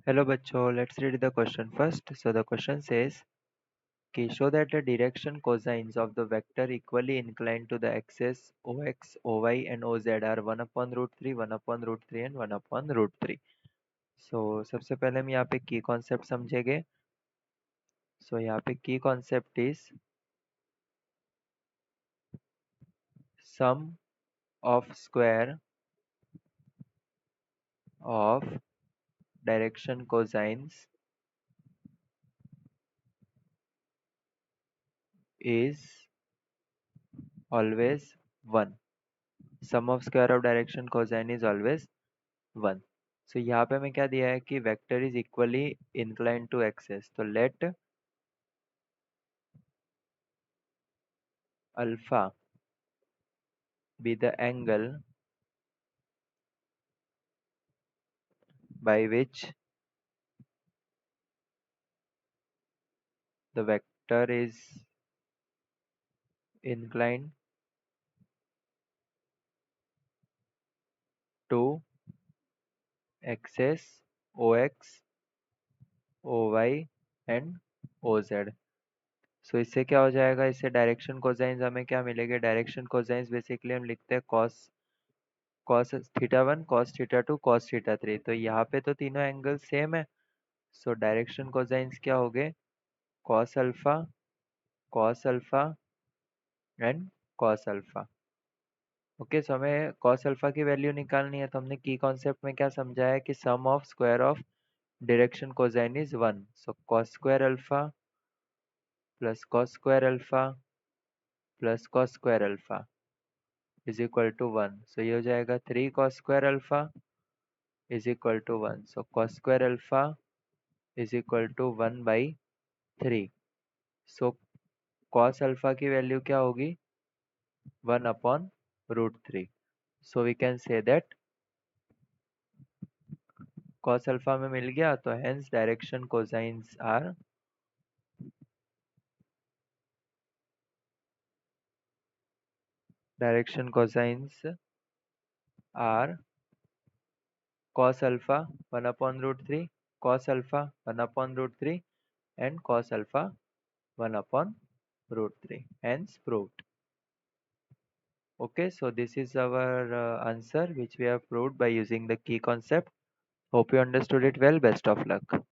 Hello बच्चों, let's read the question first. So the question says कि show that the direction cosines of the vector equally inclined to the axes OX, OY and OZ are 1 upon root 3, 1 upon root 3 and 1 upon root 3. So सबसे पहले हम यहाँ पे की concept समझेंगे. So यहाँ पे की concept is sum of square of direction cosines is always 1. Sum of square of direction cosine is always 1. So यहाँ पे हमें क्या दिया है कि vector is equally incline to axes. तो let alpha be the angle by which the vector is inclined to axis OX, OY and OZ. सो इससे क्या हो जाएगा, इससे डायरेक्शन कोसाइंस हमें क्या मिलेंगे. डायरेक्शन कोसाइंस बेसिकली हम लिखते हैं cos cos theta 1, cos theta 2, cos theta 3. तो यहाँ पे तो तीनों एंगल सेम है. सो डायरेक्शन कोसाइंस क्या हो गए, cos alpha and cos alpha. Okay, so हमें कॉस अल्फा की वैल्यू निकालनी है. तो हमने की कॉन्सेप्ट में क्या समझा है कि sum of square of direction cosine is 1. So cos square alpha plus cos square alpha plus cos square alpha is equal to 1. So ये हो जाएगा 3 cos square alpha is equal to 1. So cos square alpha is equal to 1/3. So cos alpha की value क्या होगी, 1 upon root 3. So we can say that cos alpha में मिल गया. तो hence direction cosines are cos alpha 1 upon root 3, cos alpha 1 upon root 3 and cos alpha 1 upon root 3. Hence proved. Okay, so this is our answer which we have proved by using the key concept. Hope you understood it well. Best of luck.